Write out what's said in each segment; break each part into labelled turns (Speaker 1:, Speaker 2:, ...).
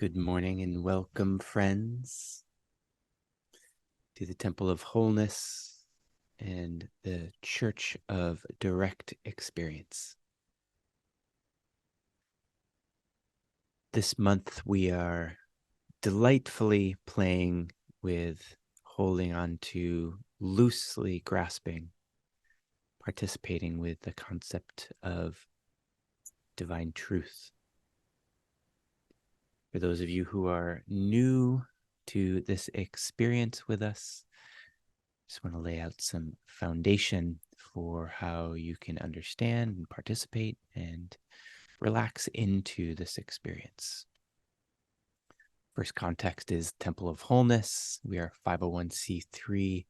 Speaker 1: Good morning and welcome, friends, to the Temple of Wholeness and the Church of Direct Experience. This month we are delightfully playing with holding on to, loosely grasping, participating with the concept of divine truth. For those of you who are new to this experience with us, just want to lay out some foundation for how you can understand and participate and relax into this experience. First context is Temple of Wholeness. We are 501c3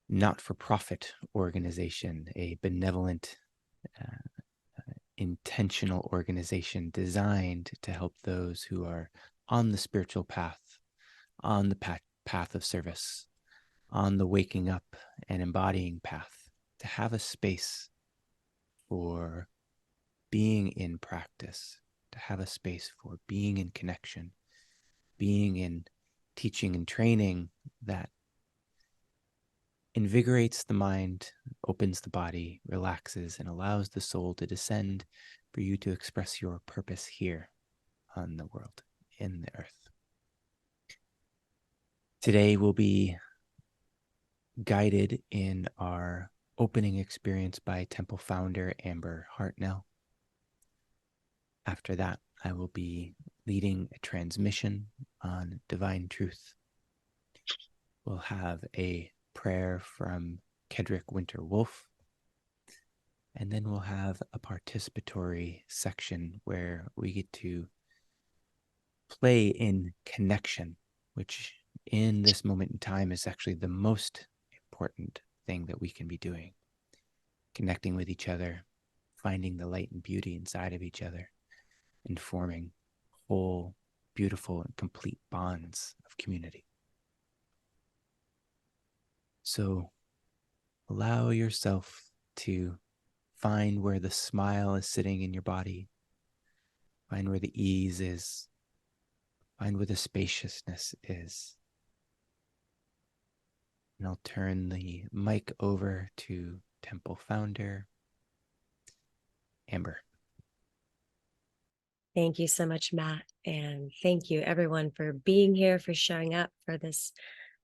Speaker 1: not-for-profit organization, a benevolent, intentional organization designed to help those who are on the spiritual path, on the path of service, on the waking up and embodying path, to have a space for being in practice, to have a space for being in connection, being in teaching and training that invigorates the mind, opens the body, relaxes, and allows the soul to descend for you to express your purpose here on the world, in the earth. Today we'll be guided in our opening experience by Temple founder Amber Hartnell. After that, I will be leading a transmission on divine truth. We'll have a prayer from Kedrick Winter Wolf, and then we'll have a participatory section where we get to play in connection, which in this moment in time is actually the most important thing that we can be doing. Connecting with each other, finding the light and beauty inside of each other, and forming whole, beautiful, and complete bonds of community. So allow yourself to find where the smile is sitting in your body, find where the ease is, find where the spaciousness is. And I'll turn the mic over to Temple founder, Amber.
Speaker 2: Thank you so much, Matt. And thank you everyone for being here, for showing up for this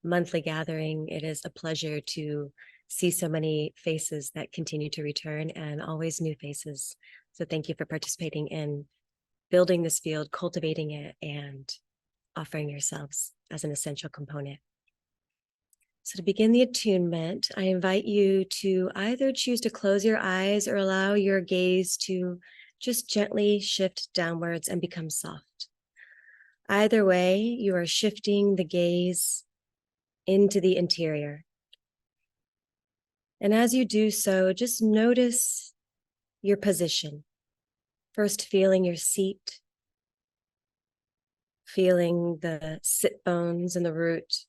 Speaker 2: monthly gathering. It is a pleasure to see so many faces that continue to return, and always new faces. So thank you for participating in building this field, cultivating it, and offering yourselves as an essential component. So to begin the attunement, I invite you to either choose to close your eyes or allow your gaze to just gently shift downwards and become soft. Either way, you are shifting the gaze into the interior. And as you do so, just notice your position. First, feeling your seat, feeling the sit bones and the root,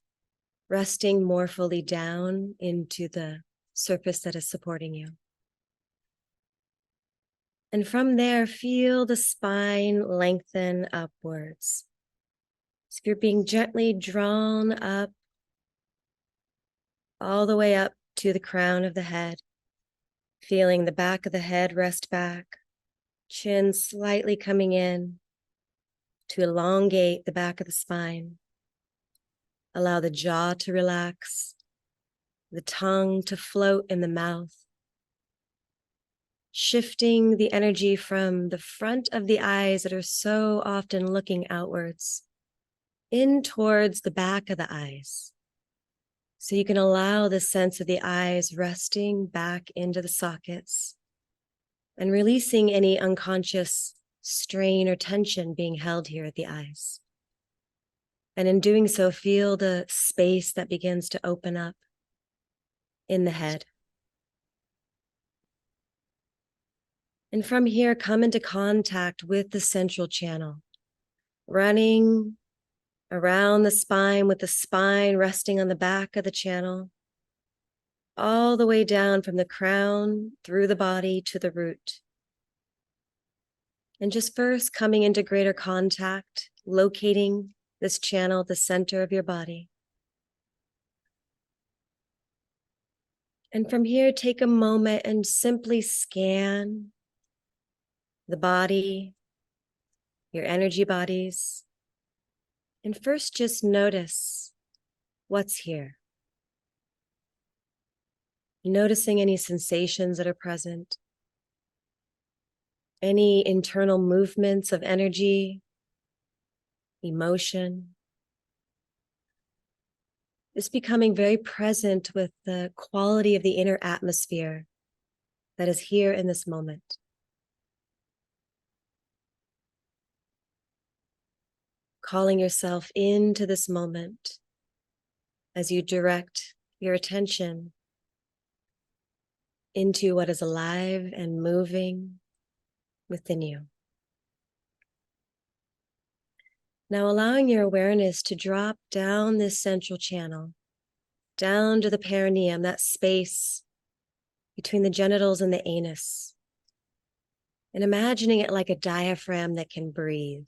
Speaker 2: resting more fully down into the surface that is supporting you. And from there, feel the spine lengthen upwards. So if you're being gently drawn up, all the way up to the crown of the head, feeling the back of the head rest back, chin slightly coming in to elongate the back of the spine. Allow the jaw to relax, the tongue to float in the mouth, shifting the energy from the front of the eyes that are so often looking outwards in towards the back of the eyes. So you can allow the sense of the eyes resting back into the sockets and releasing any unconscious strain or tension being held here at the eyes. And in doing so, feel the space that begins to open up in the head. And from here, come into contact with the central channel, running around the spine with the spine resting on the back of the channel, all the way down from the crown through the body to the root. And just first coming into greater contact, locating this channel at the center of your body. And from here, take a moment and simply scan the body, your energy bodies. And first, just notice what's here. Noticing any sensations that are present, any internal movements of energy, emotion. Just becoming very present with the quality of the inner atmosphere that is here in this moment. Calling yourself into this moment as you direct your attention into what is alive and moving within you. Now allowing your awareness to drop down this central channel, down to the perineum, that space between the genitals and the anus, and imagining it like a diaphragm that can breathe.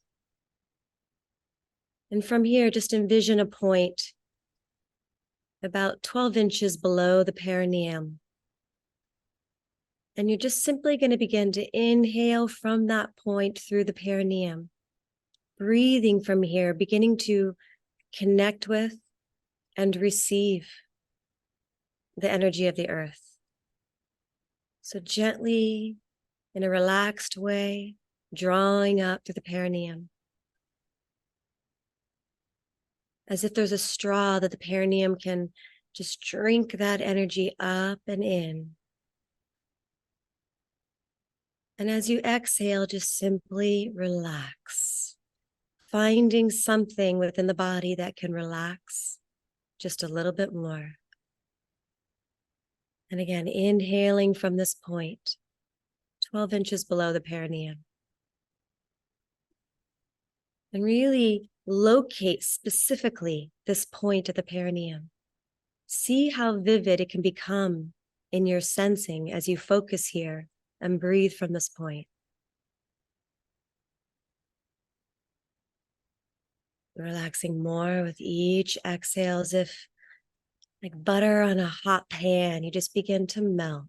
Speaker 2: And from here, just envision a point about 12 inches below the perineum. And you're just simply going to begin to inhale from that point through the perineum, breathing from here, beginning to connect with and receive the energy of the earth. So gently, in a relaxed way, drawing up through the perineum. As if there's a straw that the perineum can just drink that energy up and in. And as you exhale, just simply relax, finding something within the body that can relax just a little bit more. And again, inhaling from this point, 12 inches below the perineum. And really locate specifically this point at the perineum. See how vivid it can become in your sensing as you focus here and breathe from this point. Relaxing more with each exhale, as if like butter on a hot pan, you just begin to melt.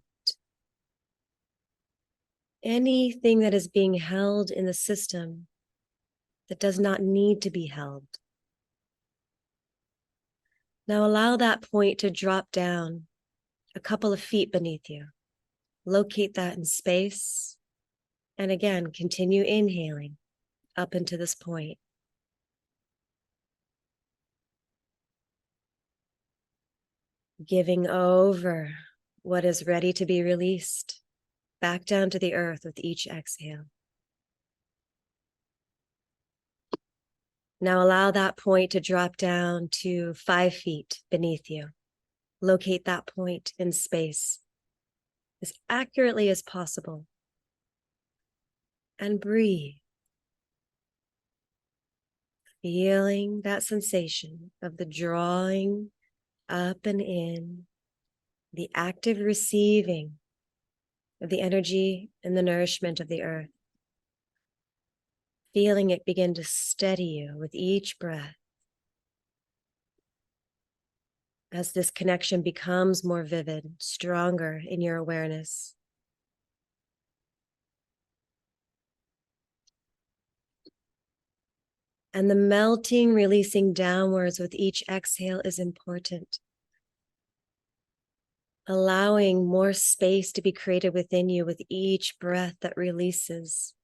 Speaker 2: Anything that is being held in the system that does not need to be held. Now allow that point to drop down a couple of feet beneath you. Locate that in space. And again, continue inhaling up into this point. Giving over what is ready to be released back down to the earth with each exhale. Now allow that point to drop down to 5 feet beneath you. Locate that point in space as accurately as possible. And breathe. Feeling that sensation of the drawing up and in, the active receiving of the energy and the nourishment of the earth. Feeling it begin to steady you with each breath. As this connection becomes more vivid, stronger in your awareness. And the melting, releasing downwards with each exhale is important. Allowing more space to be created within you with each breath that releases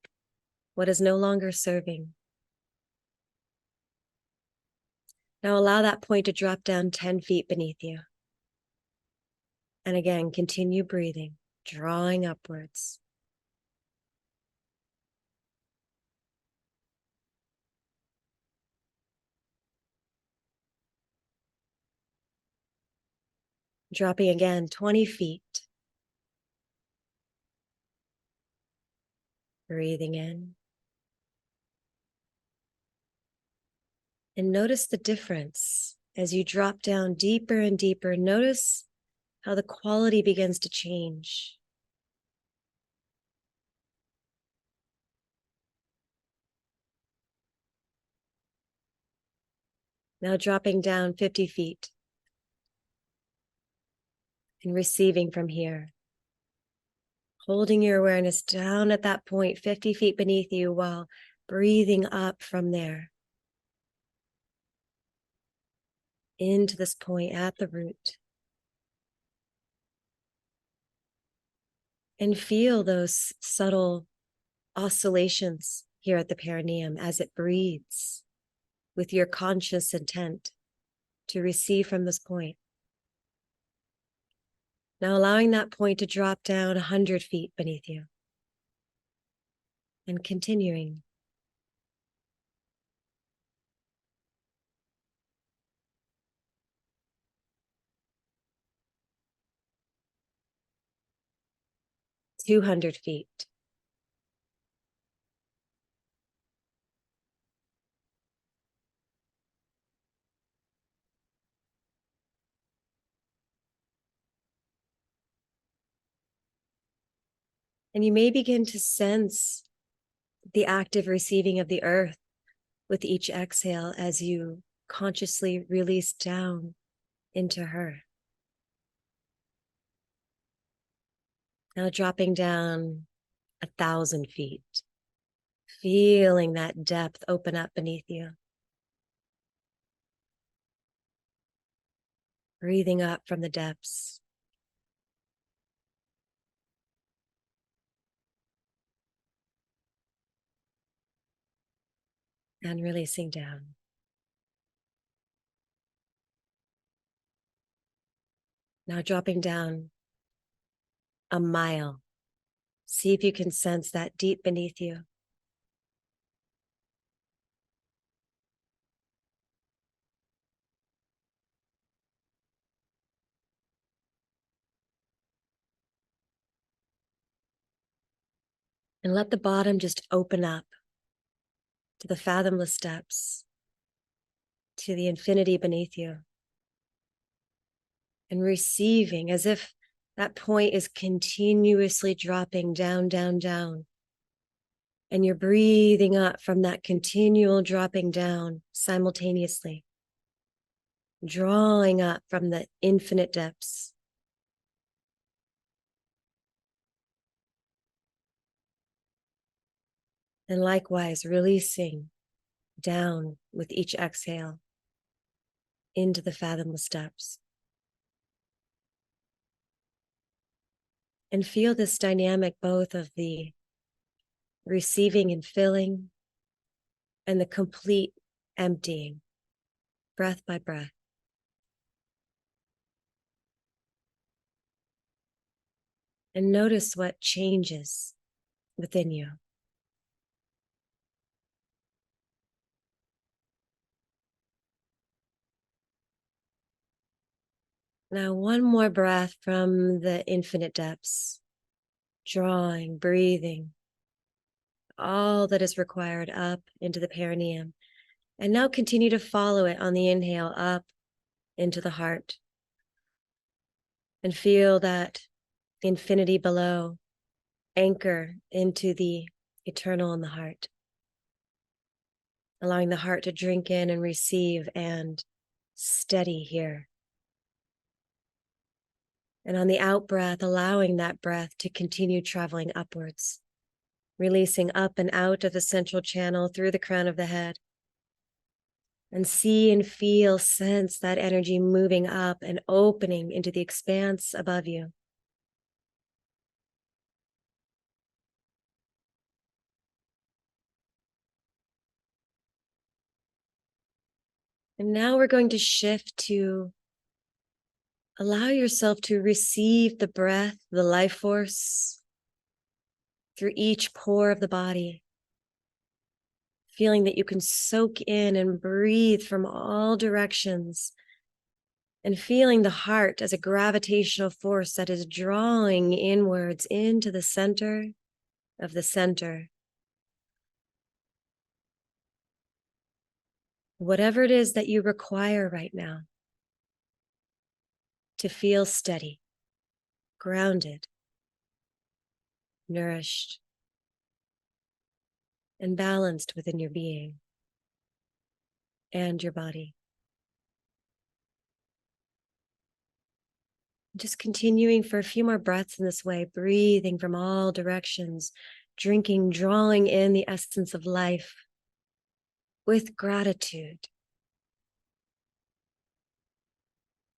Speaker 2: what is no longer serving. Now allow that point to drop down 10 feet beneath you. And again, continue breathing, drawing upwards. Dropping again 20 feet. Breathing in. And notice the difference as you drop down deeper and deeper. Notice how the quality begins to change. Now dropping down 50 feet and receiving from here. Holding your awareness down at that point, 50 feet beneath you, while breathing up from there into this point at the root. And feel those subtle oscillations here at the perineum as it breathes with your conscious intent to receive from this point. Now allowing that point to drop down 100 feet beneath you and continuing. "200 feet. And you may begin to sense the active receiving of the earth with each exhale as you consciously release down into her. Now dropping down 1,000 feet, feeling that depth open up beneath you. Breathing up from the depths. And releasing down. Now dropping down 1 mile. See if you can sense that deep beneath you. And let the bottom just open up to the fathomless depths, to the infinity beneath you. And receiving as if that point is continuously dropping down, down, down. And you're breathing up from that continual dropping down simultaneously. Drawing up from the infinite depths. And likewise, releasing down with each exhale into the fathomless depths. And feel this dynamic both of the receiving and filling and the complete emptying, breath by breath. And notice what changes within you. Now, one more breath from the infinite depths, drawing, breathing, all that is required up into the perineum. And now continue to follow it on the inhale up into the heart. And feel that infinity below anchor into the eternal in the heart. Allowing the heart to drink in and receive and steady here. And on the out breath, allowing that breath to continue traveling upwards, releasing up and out of the central channel through the crown of the head. And see and feel, sense that energy moving up and opening into the expanse above you. And now we're going to shift to allow yourself to receive the breath, the life force, through each pore of the body. Feeling that you can soak in and breathe from all directions. And feeling the heart as a gravitational force that is drawing inwards into the center of the center. Whatever it is that you require right now to feel steady, grounded, nourished, and balanced within your being and your body. Just continuing for a few more breaths in this way, breathing from all directions, drinking, drawing in the essence of life with gratitude.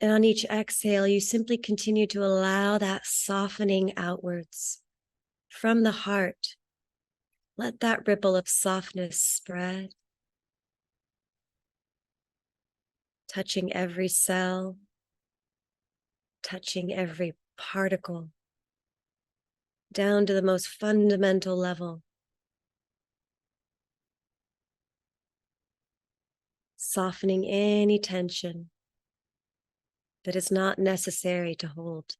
Speaker 2: And on each exhale, you simply continue to allow that softening outwards from the heart. Let that ripple of softness spread, touching every cell, touching every particle, down to the most fundamental level. Softening any tension that is not necessary to hold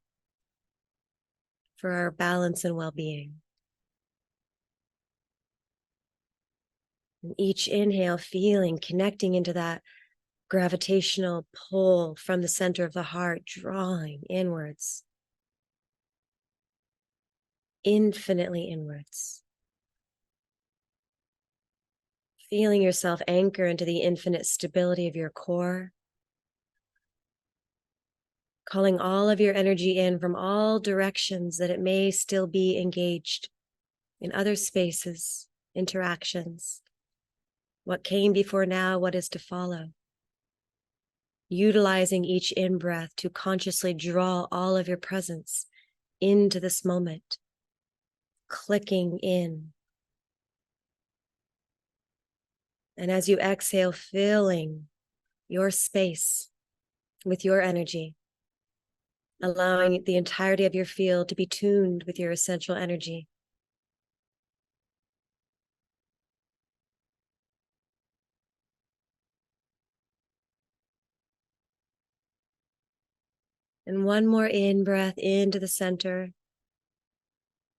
Speaker 2: for our balance and well-being. And each inhale, feeling, connecting into that gravitational pull from the center of the heart, drawing inwards, infinitely inwards. Feeling yourself anchor into the infinite stability of your core. Calling all of your energy in from all directions that it may still be engaged in other spaces, interactions. What came before now, what is to follow. Utilizing each in-breath to consciously draw all of your presence into this moment, clicking in. And as you exhale, filling your space with your energy, allowing the entirety of your field to be tuned with your essential energy. And one more in-breath into the center,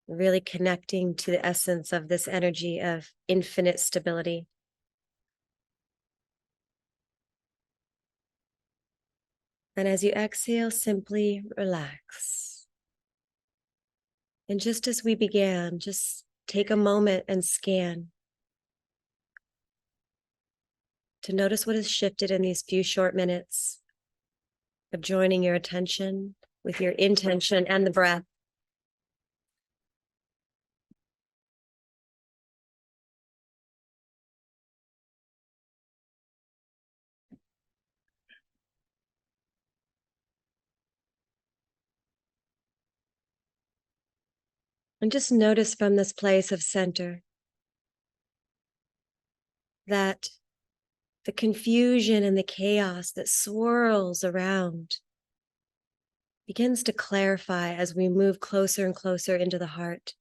Speaker 2: really connecting to the essence of this energy of infinite stability. And as you exhale, simply relax. And just as we began, just take a moment and scan to notice what has shifted in these few short minutes of joining your attention with your intention and the breath. And just notice from this place of center that the confusion and the chaos that swirls around begins to clarify as we move closer and closer into the heart,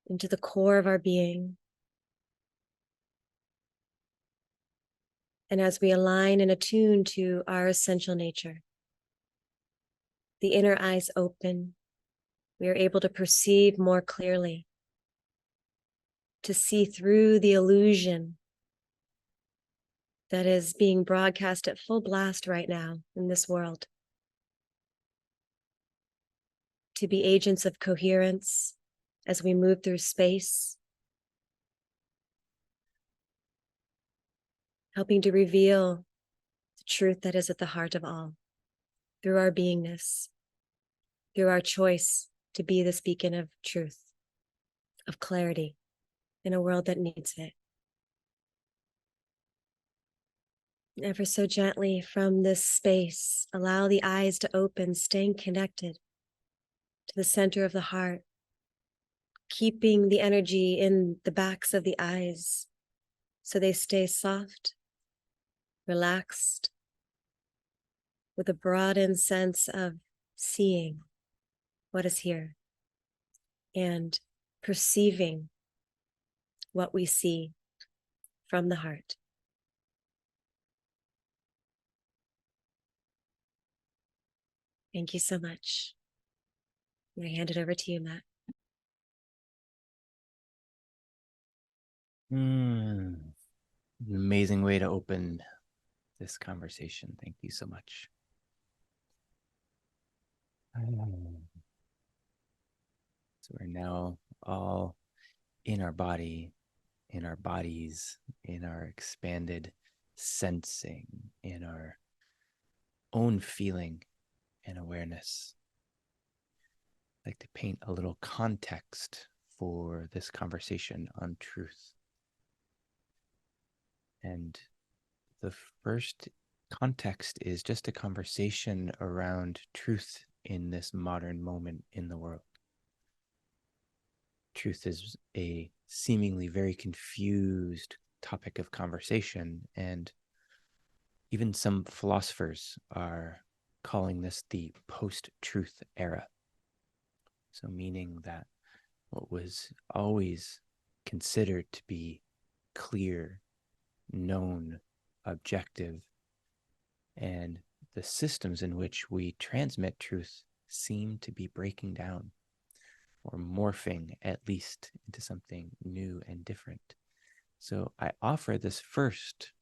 Speaker 2: into the core of our being. And as we align and attune to our essential nature, the inner eyes open, we are able to perceive more clearly, to see through the illusion that is being broadcast at full blast right now in this world, to be agents of coherence as we move through space, helping to reveal the truth that is at the heart of all, through our beingness, through our choice to be this beacon of truth, of clarity in a world that needs it. Ever so gently from this space, allow the eyes to open, staying connected to the center of the heart, keeping the energy in the backs of the eyes so they stay soft, relaxed, with a broadened sense of seeing what is here and perceiving what we see from the heart. Thank you so much. I hand it over to you, Matt.
Speaker 1: An amazing way to open this conversation. Thank you so much. So we're now all in our body, in our bodies, in our expanded sensing, in our own feeling and awareness. I'd like to paint a little context for this conversation on truth. And the first context is just a conversation around truth in this modern moment in the world. Truth is a seemingly very confused topic of conversation, and even some philosophers are calling this the post-truth era. So meaning that what was always considered to be clear, known, objective, and the systems in which we transmit truth seem to be breaking down or morphing at least into something new and different. So I offer this first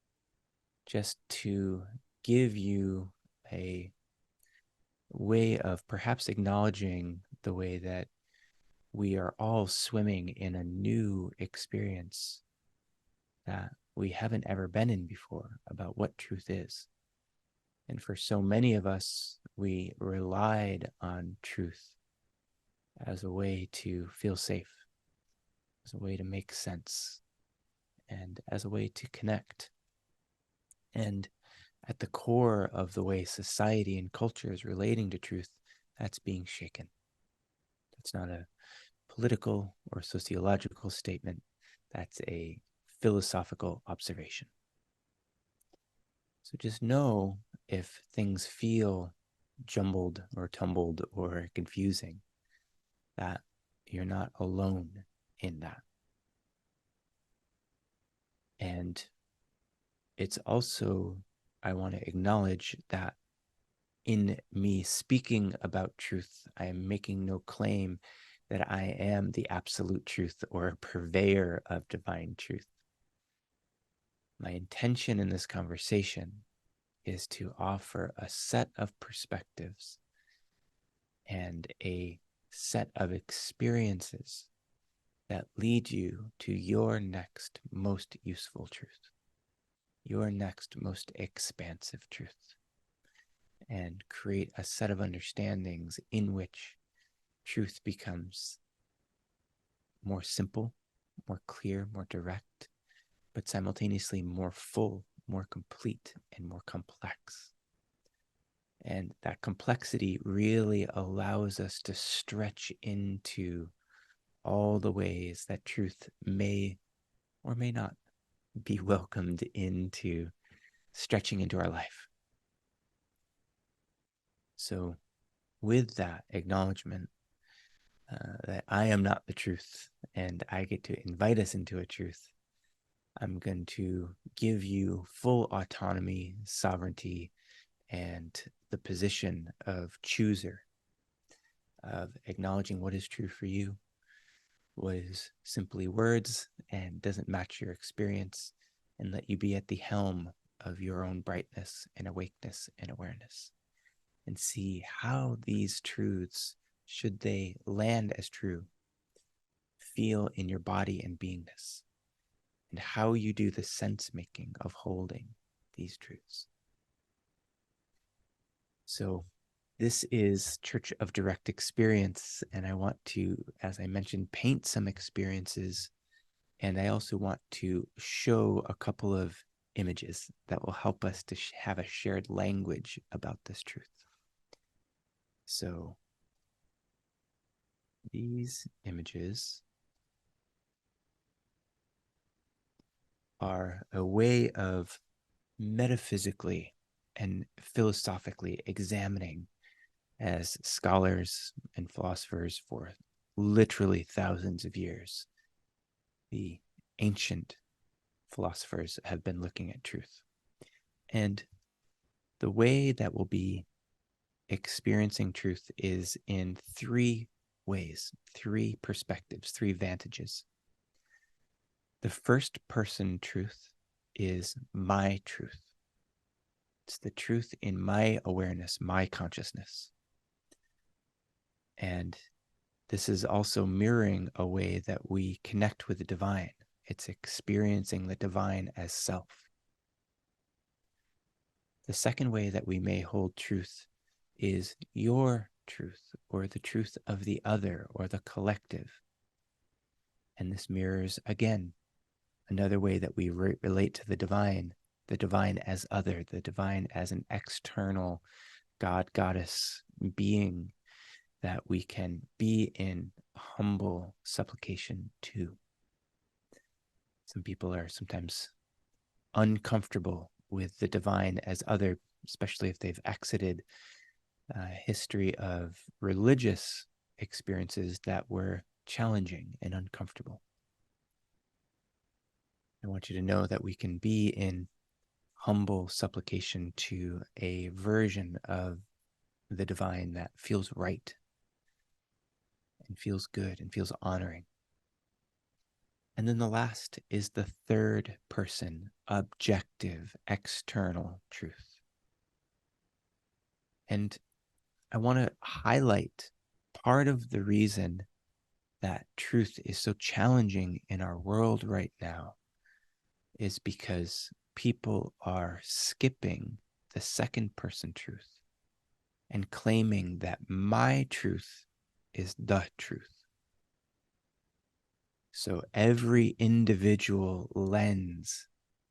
Speaker 1: just to give you a way of perhaps acknowledging the way that we are all swimming in a new experience that we haven't ever been in before about what truth is. And for so many of us, we relied on truth as a way to feel safe, as a way to make sense, and as a way to connect. And at the core of the way society and culture is relating to truth, that's being shaken. That's not a political or sociological statement. That's a philosophical observation. So just know if things feel jumbled or tumbled or confusing, that you're not alone in that. And it's also, I want to acknowledge that in me speaking about truth, I am making no claim that I am the absolute truth or a purveyor of divine truth. My intention in this conversation is to offer a set of perspectives and a set of experiences that lead you to your next most useful truth, your next most expansive truth, and create a set of understandings in which truth becomes more simple, more clear, more direct, but simultaneously more full, more complete, and more complex. And that complexity really allows us to stretch into all the ways that truth may or may not be welcomed into stretching into our life. So with that acknowledgement that I am not the truth and I get to invite us into a truth, I'm going to give you full autonomy, sovereignty, and the position of chooser, of acknowledging what is true for you, what is simply words and doesn't match your experience, and let you be at the helm of your own brightness and awakeness and awareness, and see how these truths, should they land as true, feel in your body and beingness, and how you do the sense making of holding these truths. So this is Church of Direct Experience, and I want to, as I mentioned, paint some experiences, and I also want to show a couple of images that will help us to have a shared language about this truth. So these images are a way of metaphysically and philosophically examining, as scholars and philosophers for literally thousands of years, the ancient philosophers have been looking at truth. And the way that we'll be experiencing truth is in three ways, three perspectives, three vantages. The first person truth is my truth. It's the truth in my awareness, my consciousness. And this is also mirroring a way that we connect with the divine. It's experiencing the divine as self. The second way that we may hold truth is your truth, or the truth of the other, or the collective. And this mirrors, again, another way that we relate to the divine as other, the divine as an external God, goddess being that we can be in humble supplication to. Some people are sometimes uncomfortable with the divine as other, especially if they've exited a history of religious experiences that were challenging and uncomfortable. I want you to know that we can be in humble supplication to a version of the divine that feels right and feels good and feels honoring. And then the last is the third person, objective, external truth. And I want to highlight part of the reason that truth is so challenging in our world right now is because people are skipping the second person truth and claiming that my truth is the truth. So every individual lens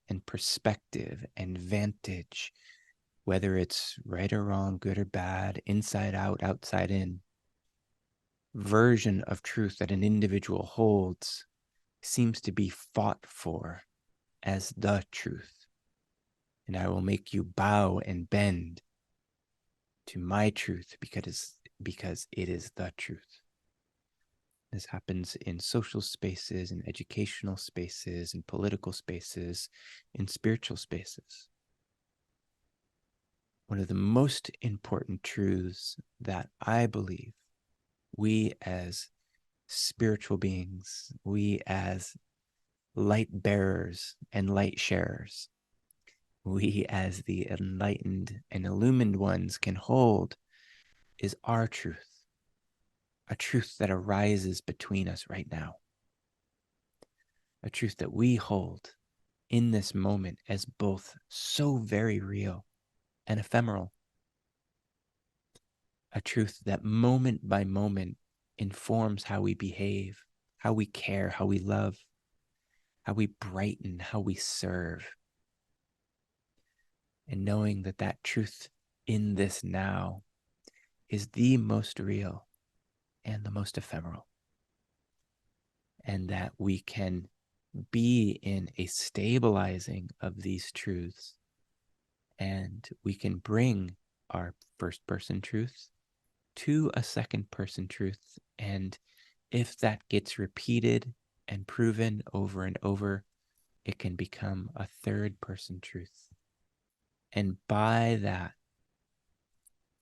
Speaker 1: and perspective and vantage, whether it's right or wrong, good or bad, inside out, outside in, version of truth that an individual holds seems to be fought for as the truth. And I will make you bow and bend to my truth because it is the truth. This happens in social spaces, in educational spaces, in political spaces, in spiritual spaces. One of the most important truths that I believe we as spiritual beings, we as light bearers and light sharers, we as the enlightened and illumined ones can hold is our truth, a truth that arises between us right now, a truth that we hold in this moment as both so very real and ephemeral, a truth that moment by moment informs how we behave, how we care, how we love, how we brighten, how we serve. And knowing that that truth in this now is the most real and the most ephemeral. And that we can be in a stabilizing of these truths, and we can bring our first person truth to a second person truth. And if that gets repeated and proven over and over, it can become a third person truth. And by that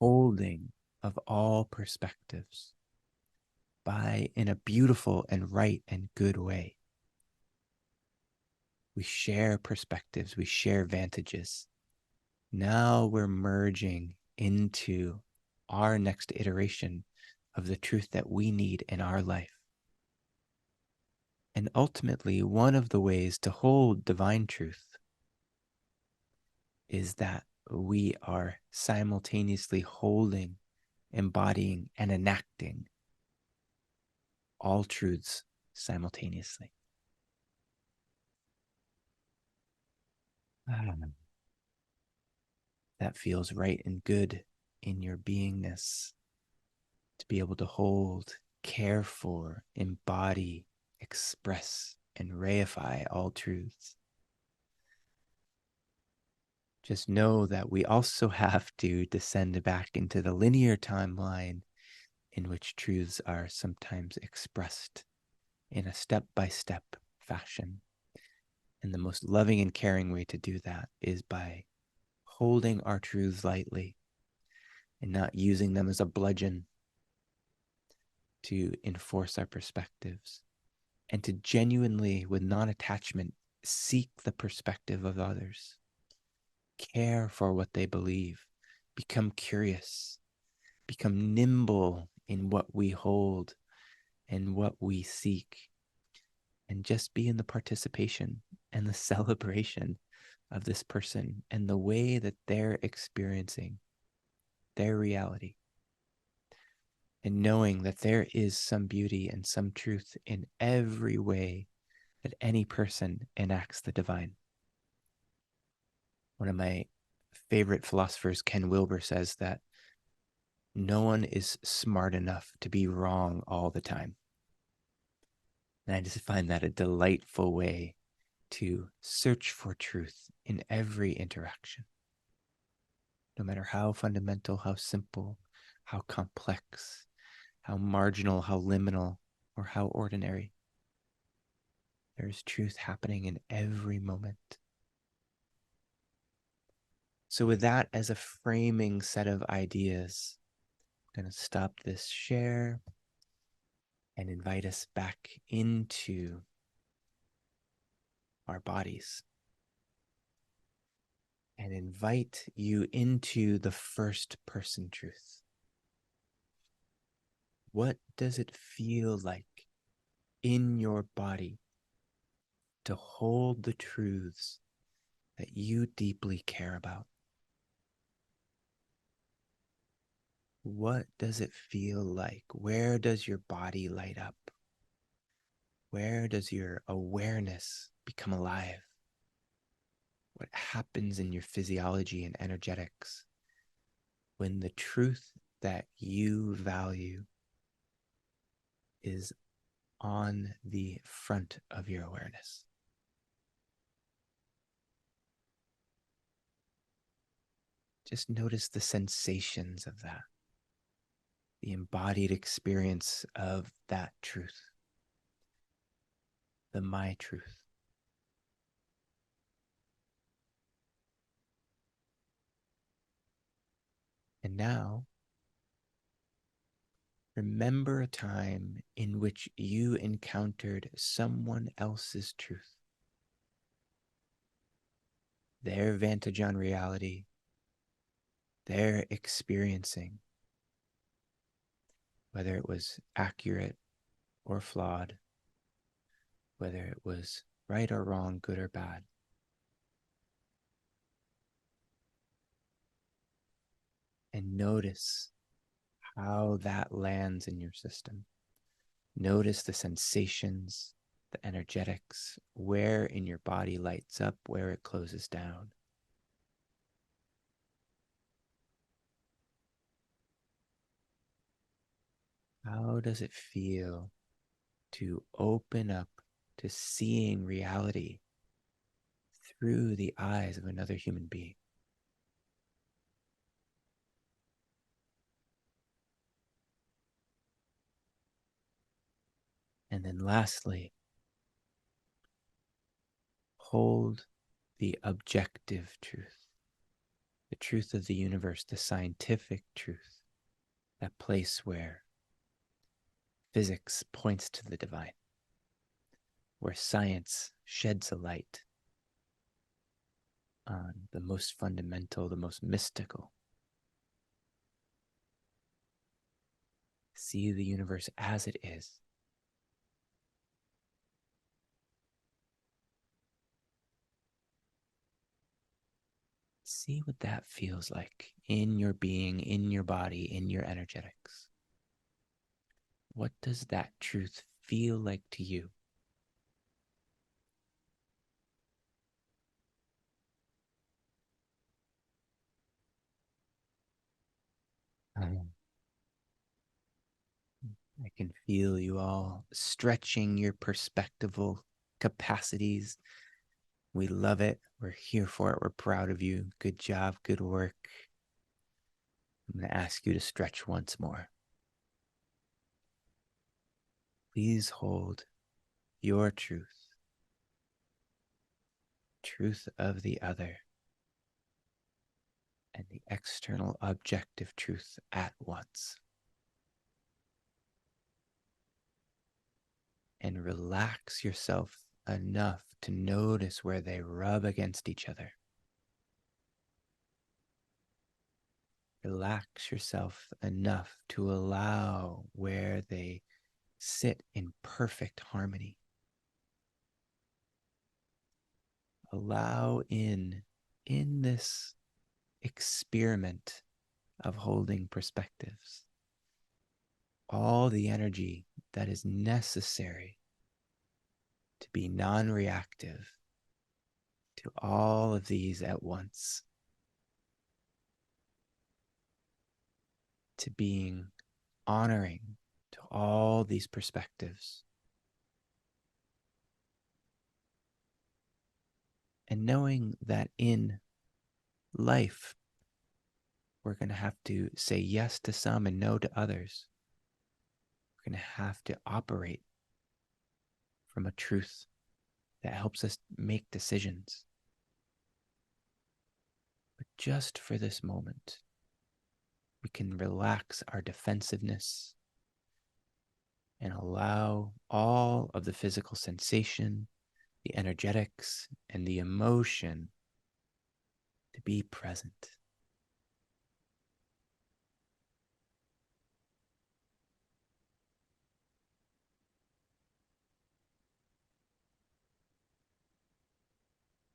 Speaker 1: holding of all perspectives, by in a beautiful and right and good way, we share perspectives, we share vantages. Now we're merging into our next iteration of the truth that we need in our life. And ultimately, one of the ways to hold divine truth is that we are simultaneously holding, embodying, and enacting all truths simultaneously. That feels right and good in your beingness, to be able to hold, care for, embody, express, and reify all truths. Just know that we also have to descend back into the linear timeline in which truths are sometimes expressed in a step-by-step fashion. And the most loving and caring way to do that is by holding our truths lightly and not using them as a bludgeon to enforce our perspectives, and to genuinely, with non-attachment, seek the perspective of others, care for what they believe, become curious, become nimble in what we hold and what we seek, and just be in the participation and the celebration of this person and the way that they're experiencing their reality, and knowing that there is some beauty and some truth in every way that any person enacts the divine. One of my favorite philosophers, Ken Wilber, says that no one is smart enough to be wrong all the time. And I just find that a delightful way to search for truth in every interaction. No matter how fundamental, how simple, how complex, how marginal, how liminal, or how ordinary, there's truth happening in every moment. So, with that as a framing set of ideas, I'm going to stop this share and invite us back into our bodies and invite you into the first person truth. What does it feel like in your body to hold the truths that you deeply care about? What does it feel like? Where does your body light up? Where does your awareness become alive? What happens in your physiology and energetics when the truth that you value is on the front of your awareness? Just notice the sensations of that, the embodied experience of that truth, the my truth. And now, remember a time in which you encountered someone else's truth, their vantage on reality, their experiencing, whether it was accurate or flawed, whether it was right or wrong, good or bad. And notice how that lands in your system. Notice the sensations, the energetics, where in your body lights up, where it closes down. How does it feel to open up to seeing reality through the eyes of another human being? And then lastly, hold the objective truth, the truth of the universe, the scientific truth, that place where physics points to the divine, where science sheds a light on the most fundamental, the most mystical. See the universe as it is. See what that feels like in your being, in your body, in your energetics. What does that truth feel like to you? I can feel you all stretching your perspectival capacities. We love it. We're here for it. We're proud of you. Good job. Good work. I'm going to ask you to stretch once more. Please hold your truth, truth of the other, and the external objective truth at once. And relax yourself enough to notice where they rub against each other. Relax yourself enough to allow where they sit in perfect harmony. allow in this experiment of holding perspectives, all the energy that is necessary to be non-reactive to all of these at once, to being honoring to all these perspectives, and knowing that in life, we're going to have to say yes to some and no to others. We're going to have to operate from a truth that helps us make decisions. But just for this moment, we can relax our defensiveness and allow all of the physical sensation, the energetics, and the emotion to be present.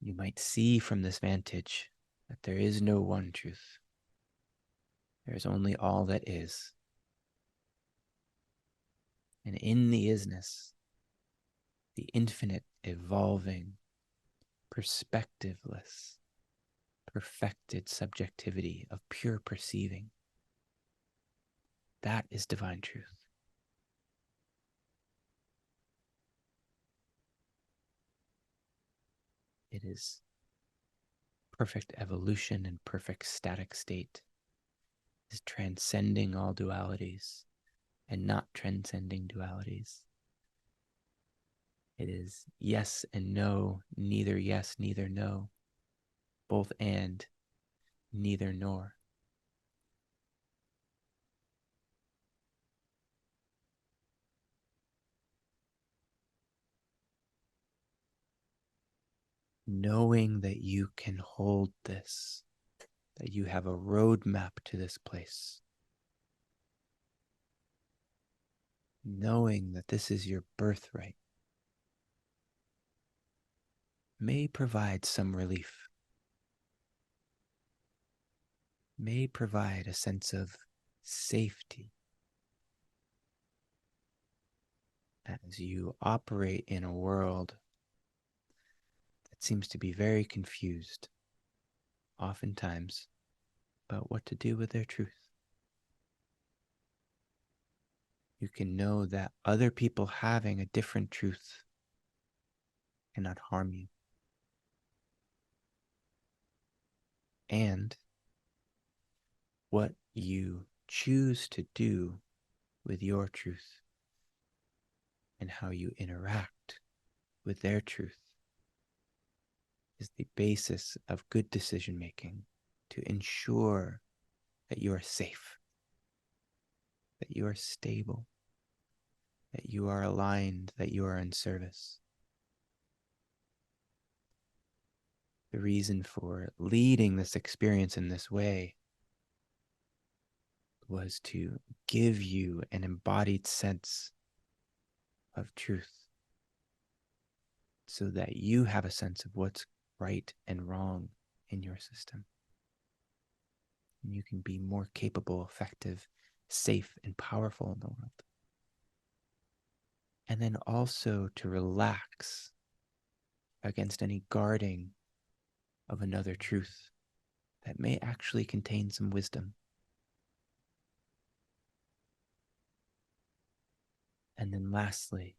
Speaker 1: You might see from this vantage that there is no one truth. There is only all that is. And in the isness, the infinite, evolving, perspectiveless, perfected subjectivity of pure perceiving, that is divine truth. It is perfect evolution and perfect static state. It is transcending all dualities and not transcending dualities. It is yes and no, neither yes, neither no, both and, neither nor. Knowing that you can hold this, that you have a roadmap to this place, knowing that this is your birthright, may provide some relief, may provide a sense of safety as you operate in a world that seems to be very confused, oftentimes, about what to do with their truth. You can know that other people having a different truth cannot harm you. And what you choose to do with your truth and how you interact with their truth is the basis of good decision making to ensure that you are safe, that you are stable, that you are aligned, that you are in service. The reason for leading this experience in this way was to give you an embodied sense of truth so that you have a sense of what's right and wrong in your system. And you can be more capable, effective, safe, and powerful in the world. And then also to relax against any guarding of another truth that may actually contain some wisdom. And then lastly,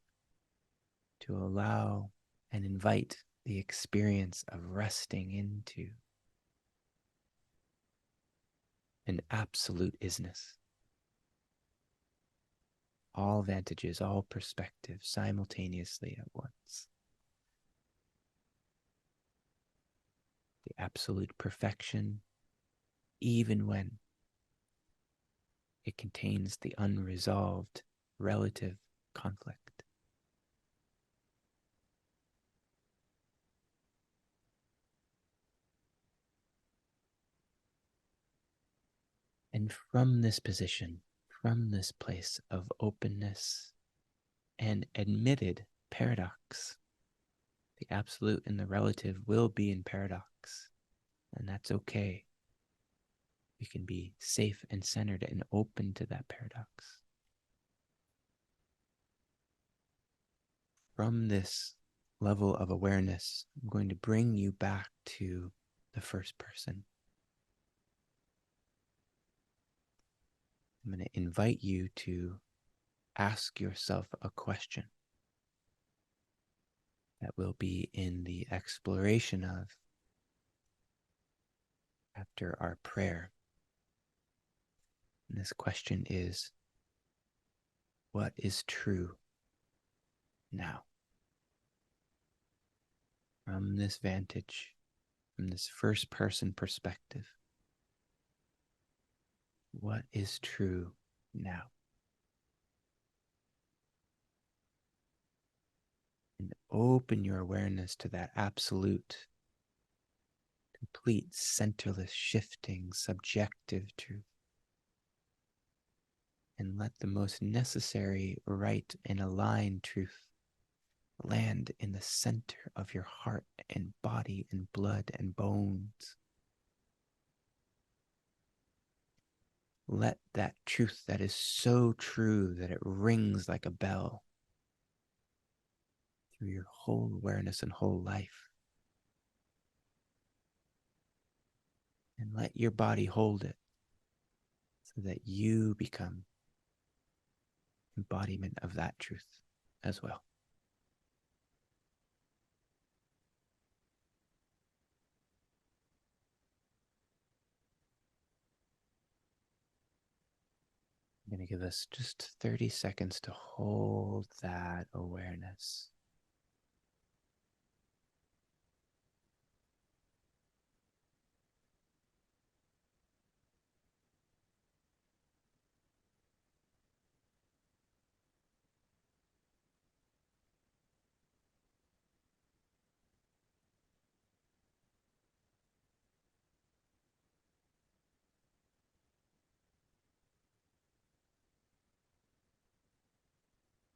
Speaker 1: to allow and invite the experience of resting into an absolute isness. All vantages, all perspectives simultaneously at once. The absolute perfection, even when it contains the unresolved relative conflict. And from this position, from this place of openness and admitted paradox, The absolute and the relative will be in paradox, and that's okay. We can be safe and centered and open to that paradox. From this level of awareness, I'm going to bring you back to the first person. I'm going to invite you to ask yourself a question that will be in the exploration of after our prayer. And this question is, what is true now? From this vantage, from this first person perspective, what is true now? And open your awareness to that absolute, complete, centerless, shifting, subjective truth. And let the most necessary, right, and aligned truth land in the center of your heart and body and blood and bones. Let that truth that is so true that it rings like a bell through your whole awareness and whole life. And let your body hold it so that you become embodiment of that truth as well. I'm going to give us just 30 seconds to hold that awareness.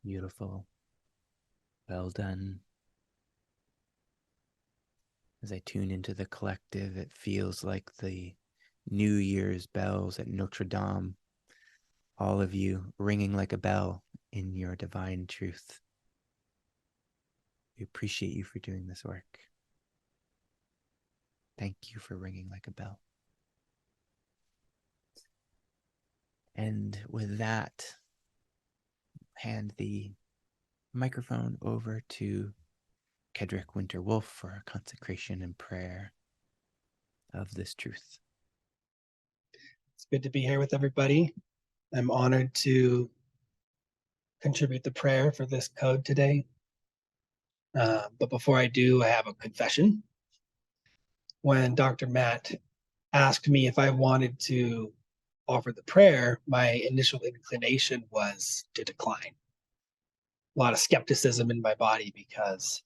Speaker 1: Beautiful. Well done. As I tune into the collective, it feels like the New Year's bells at Notre Dame, all of you ringing like a bell in your divine truth. We appreciate you for doing this work. Thank you for ringing like a bell. And with that, hand the microphone over to Kedrick Winter-Wolf for a consecration and prayer of this truth.
Speaker 3: It's good to be here with everybody. I'm honored to contribute the prayer for this code today. But before I do, I have a confession. When Dr. Matt asked me if I wanted to offer the prayer, my initial inclination was to decline. A lot of skepticism in my body because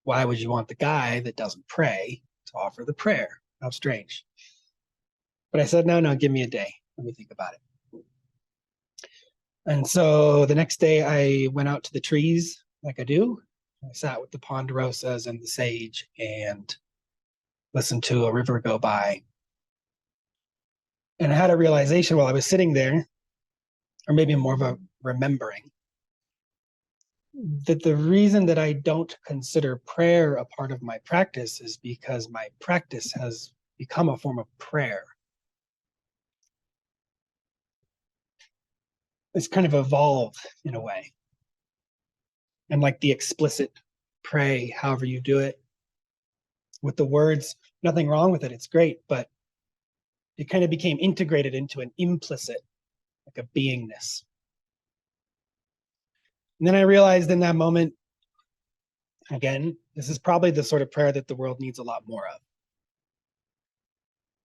Speaker 3: why would you want the guy that doesn't pray to offer the prayer? How strange. But I said, no, give me a day. Let me think about it. And so the next day I went out to the trees like I do. I sat with the ponderosas and the sage and listened to a river go by. And I had a realization while I was sitting there, or maybe more of a remembering, that the reason that I don't consider prayer a part of my practice is because my practice has become a form of prayer. It's kind of evolved in a way. And like the explicit pray, however you do it, with the words, nothing wrong with it, it's great, but it kind of became integrated into an implicit, like a beingness. And then I realized in that moment, again, this is probably the sort of prayer that the world needs a lot more of.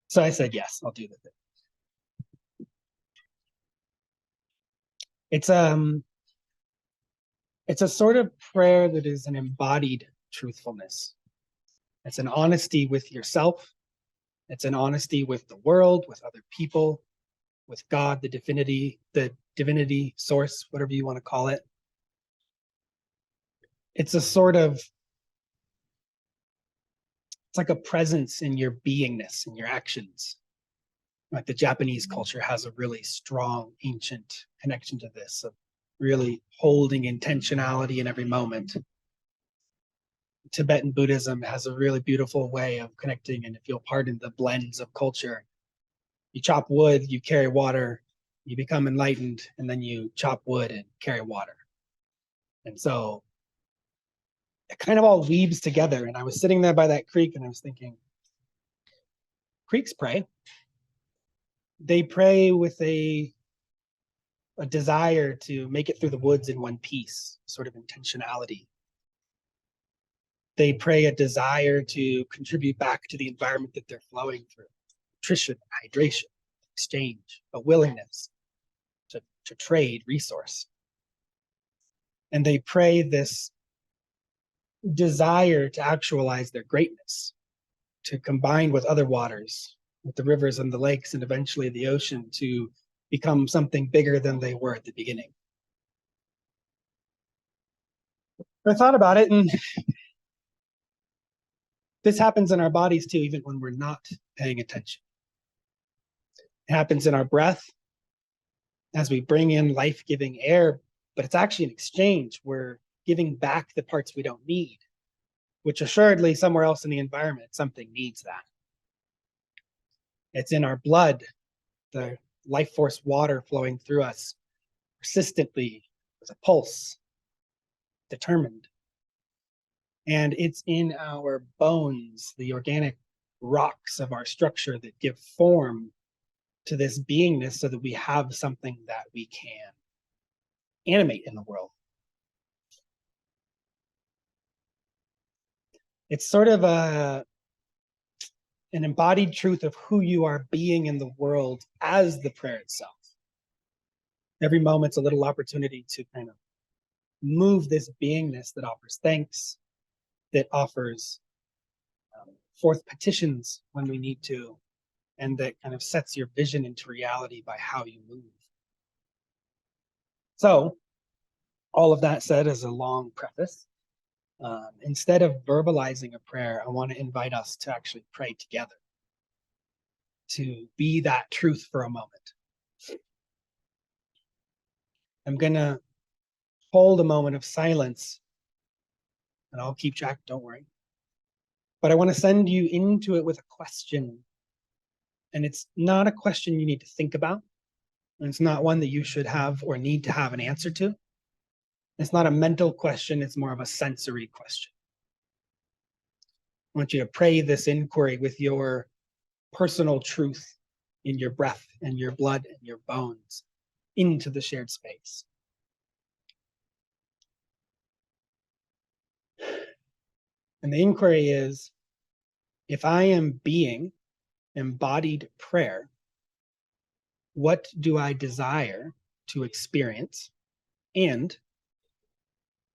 Speaker 3: So I said, yes, I'll do with it. It's a sort of prayer that is an embodied truthfulness. It's an honesty with yourself. It's an honesty with the world, with other people, with God, the divinity source, whatever you want to call it. It's a sort of It's like a presence in your beingness, in your actions. Like the Japanese culture has a really strong ancient connection to this, of really holding intentionality in every moment. Tibetan Buddhism has a really beautiful way of connecting, and if you'll pardon the blends of culture, you chop wood, you carry water, you become enlightened, and then you chop wood and carry water. And so it kind of all weaves together. And I was sitting there by that creek and I was thinking, creeks pray. They pray with a desire to make it through the woods in one piece, sort of intentionality. They pray a desire to contribute back to the environment that they're flowing through, nutrition, hydration, exchange, a willingness to trade resource. And they pray this desire to actualize their greatness, to combine with other waters, with the rivers and the lakes, and eventually the ocean, to become something bigger than they were at the beginning. I thought about it, and this happens in our bodies too, even when we're not paying attention. It happens in our breath as we bring in life-giving air, but it's actually an exchange. We're giving back the parts we don't need, which assuredly somewhere else in the environment, something needs that. It's in our blood, the life force water flowing through us persistently with a pulse, determined. And it's in our bones, the organic rocks of our structure that give form to this beingness so that we have something that we can animate in the world. It's sort of an embodied truth of who you are being in the world as the prayer itself. Every moment's a little opportunity to kind of move this beingness that offers thanks, that offers forth petitions when we need to, and that kind of sets your vision into reality by how you move. So, all of that said as a long preface, instead of verbalizing a prayer, I want to invite us to actually pray together, to be that truth for a moment. I'm going to hold a moment of silence, and I'll keep track, don't worry. But I want to send you into it with a question. And it's not a question you need to think about. And it's not one that you should have or need to have an answer to. It's not a mental question, it's more of a sensory question. I want you to pray this inquiry with your personal truth in your breath and your blood and your bones into the shared space. And the inquiry is, if I am being embodied prayer, what do I desire to experience? And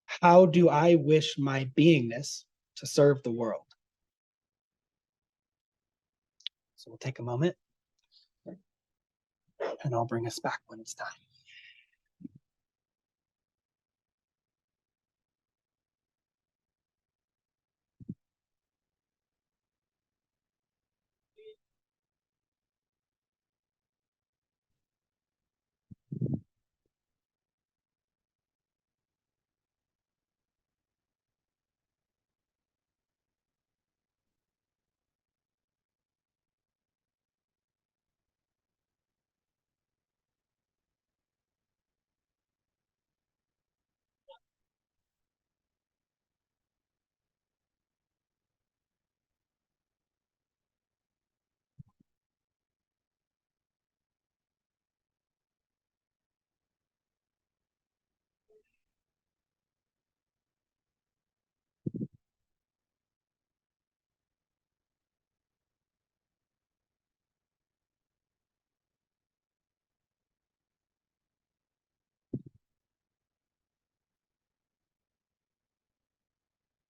Speaker 3: how do I wish my beingness to serve the world? So we'll take a moment and I'll bring us back when it's time.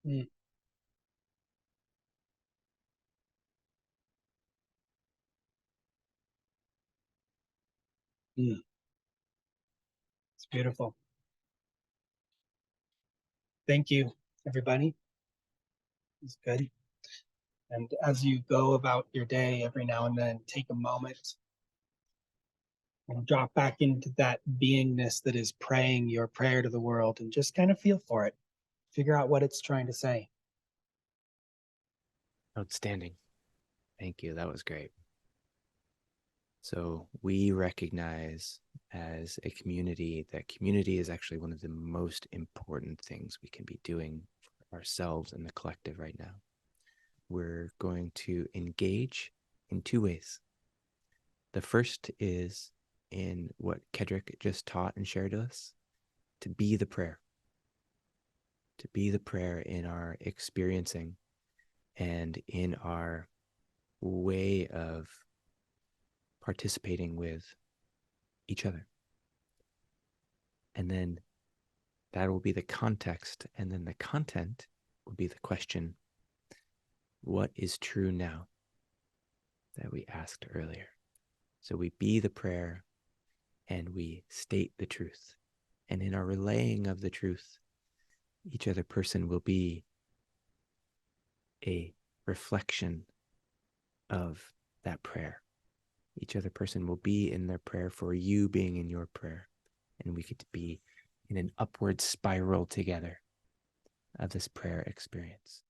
Speaker 3: Mm. Mm. It's beautiful. Thank you, everybody. It's good. And as you go about your day, every now and then, take a moment and drop back into that beingness that is praying your prayer to the world and just kind of feel for it. Figure out what it's trying to say.
Speaker 1: Outstanding. Thank you. That was great. So we recognize as a community that community is actually one of the most important things we can be doing for ourselves and the collective right now. We're going to engage in two ways. The first is in what Kedrick just taught and shared to us, to be the prayer. To be the prayer in our experiencing and in our way of participating with each other. And then that will be the context. And then the content will be the question, what is true now, that we asked earlier? So we be the prayer and we state the truth. And in our relaying of the truth, each other person will be a reflection of that prayer. Each other person will be in their prayer for you being in your prayer. And we get to be in an upward spiral together of this prayer experience.